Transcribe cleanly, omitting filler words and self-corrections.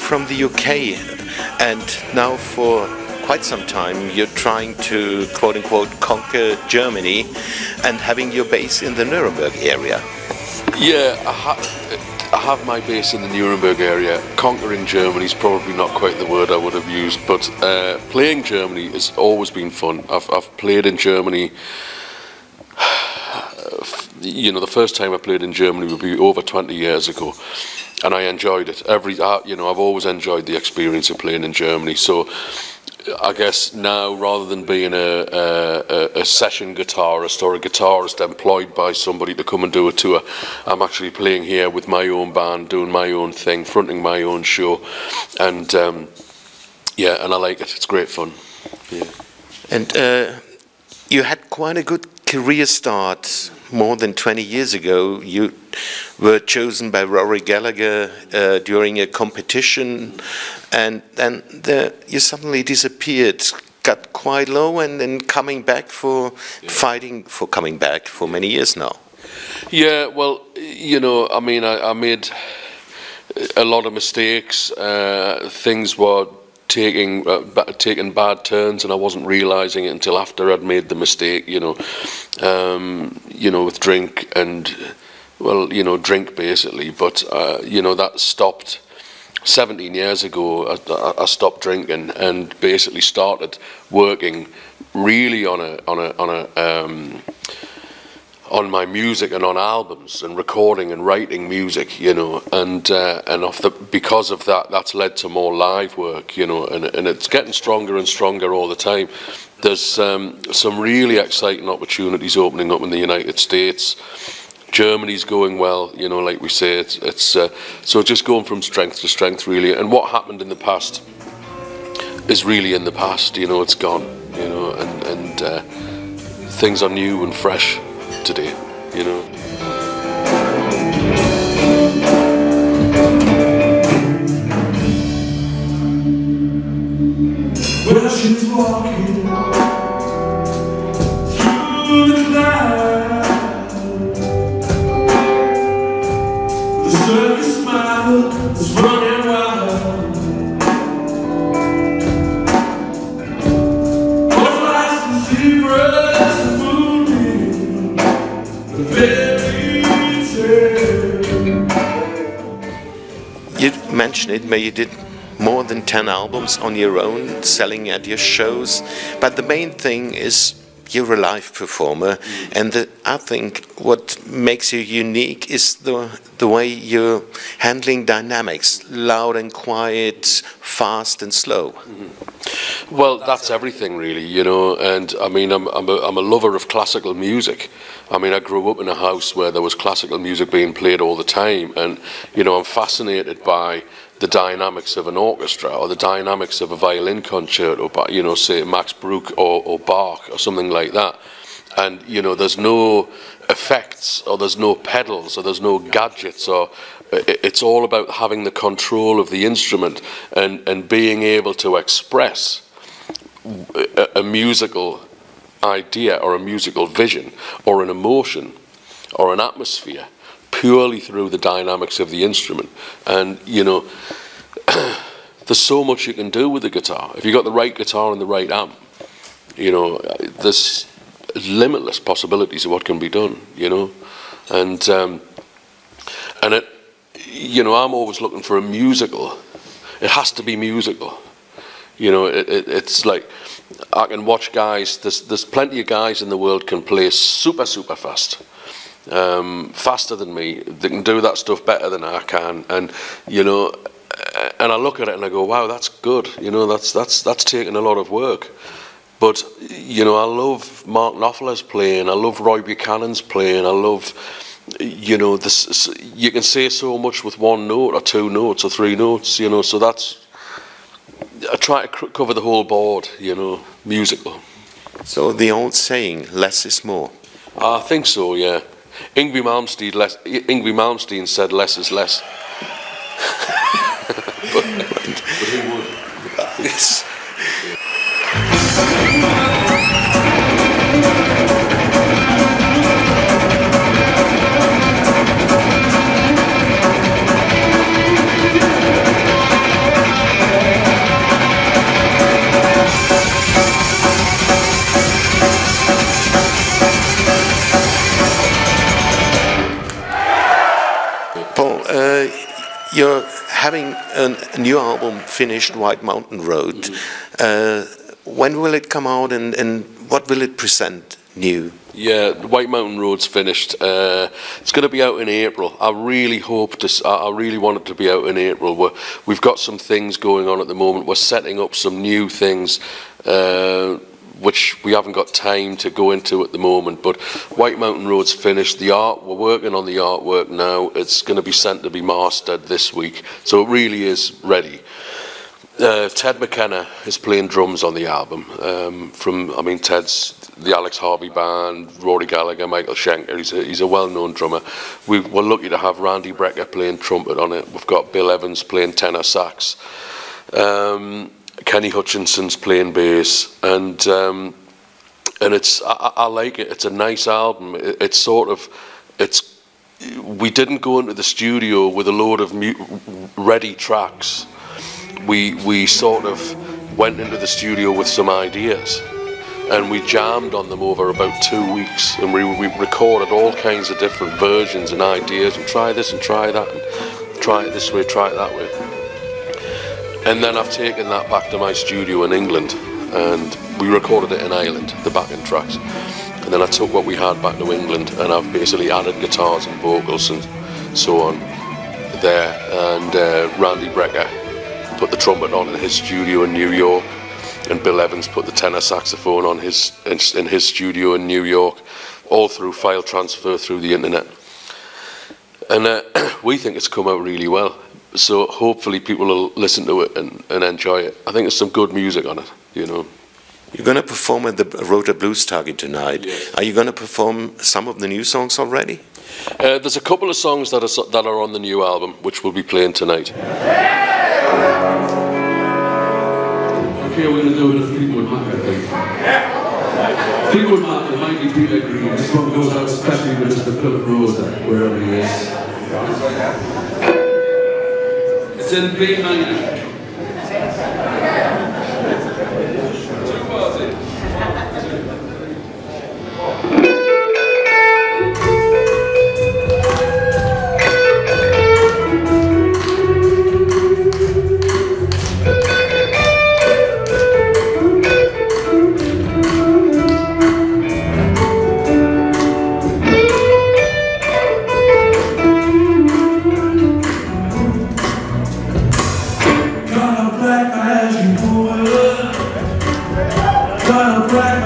from the UK, and now for quite some time you're trying to quote-unquote conquer Germany and having your base in the Nuremberg area. Yeah, I have my base in the Nuremberg area. Conquering Germany is probably not quite the word I would have used, but playing Germany has always been fun. I've played in Germany. You know, the first time I played in Germany would be over 20 years ago, and I enjoyed it. You know, I've always enjoyed the experience of playing in Germany. So I guess now, rather than being a session guitarist or a guitarist employed by somebody to come and do a tour, I'm actually playing here with my own band, doing my own thing, fronting my own show, and yeah, and I like it. It's great fun. Yeah. And you had quite a good career start more than 20 years ago. You were chosen by Rory Gallagher during a competition, and then you suddenly disappeared, got quite low, and then coming back for coming back for many years now. Yeah, well, you know, I mean, I made a lot of mistakes. Things were taking bad turns, and I wasn't realizing it until after I'd made the mistake. You know, with drink and, well, you know, drink basically. But you know, that stopped 17 years ago. I stopped drinking and basically started working really on my music and on albums and recording and writing music, you know, and because of that, that's led to more live work, you know, and it's getting stronger and stronger all the time. There's some really exciting opportunities opening up in the United States. Germany's going well, you know, like we say, it's so just going from strength to strength, really. And what happened in the past is really in the past, you know, it's gone, you know, and things are new and fresh today, you know. Well, she's walking through the night with a sunny smile that's running wild. Butterflies and zebras and moonbeams, the fairy tale. You mentioned it, but you did more than 10 albums on your own, selling at your shows. But the main thing is you're a live performer, and I think what makes you unique is the way you're handling dynamics, loud and quiet, fast and slow. Well, that's everything really, you know. And I mean, I'm a lover of classical music. I mean, I grew up in a house where there was classical music being played all the time, and you know, I'm fascinated by the dynamics of an orchestra or the dynamics of a violin concerto by, you know, say Max Bruch or Bach or something like that. And you know, there's no effects or there's no pedals or there's no gadgets, or it's all about having the control of the instrument and being able to express a musical idea or a musical vision or an emotion or an atmosphere purely through the dynamics of the instrument. And you know, there's so much you can do with the guitar if you got the right guitar and the right amp. You know, there's limitless possibilities of what can be done, you know. And it, you know, I'm always looking for a musical. It has to be musical. You know, it's like I can watch guys. There's plenty of guys in the world can play super fast, faster than me. They can do that stuff better than I can, and you know, and I look at it and I go, wow, that's good. You know, that's taking a lot of work. But you know, I love Mark Knopfler's playing. I love Roy Buchanan's playing. I love, you know, this. You can say so much with one note or two notes or three notes. You know, so that's. I try to cover the whole board, you know, musical. So the old saying, less is more. I think so, yeah. Yngwie Malmsteen said less is less. but who would? Yes. you're having a new album finished, White Mountain Road. When will it come out, and what will it present new? Yeah, White Mountain Road's finished. It's going to be out in April. I really hope to. I really want it to be out in April. We've got some things going on at the moment. We're setting up some new things, which we haven't got time to go into at the moment. But White Mountain Road's finished. The art, we're working on the artwork now. It's going to be sent to be mastered this week, so it really is ready. Ted McKenna is playing drums on the album. Ted's the Alex Harvey Band, Rory Gallagher, Michael Schenker. He's a well-known drummer. We're lucky to have Randy Brecker playing trumpet on it. We've got Bill Evans playing tenor sax. Kenny Hutchinson's playing bass, and it's I like it. It's a nice album. We didn't go into the studio with a load of ready tracks. We sort of went into the studio with some ideas, and we jammed on them over about 2 weeks, and we recorded all kinds of different versions and ideas, and try this and try that, and try it this way, try it that way. And then I've taken that back to my studio in England, and we recorded it in Ireland, the backing tracks. And then I took what we had back to England, and I've basically added guitars and vocals and so on there. And Randy Brecker put the trumpet on in his studio in New York, and Bill Evans put the tenor saxophone on in his studio in New York, all through file transfer through the internet. And we think it's come out really well. So hopefully people will listen to it and enjoy it. I think there's some good music on it, you know. You're going to perform at the Rother Bluestage tonight. Yes. Are you going to perform some of the new songs already? There's a couple of songs that are on the new album, which we'll be playing tonight. Okay, we're going to do it in Fleetwood Mac, I think. Fleetwood Mac and Mikey Peter Green. This one goes out especially with Mr. Philip Rose, wherever he is. It's in B minor. Black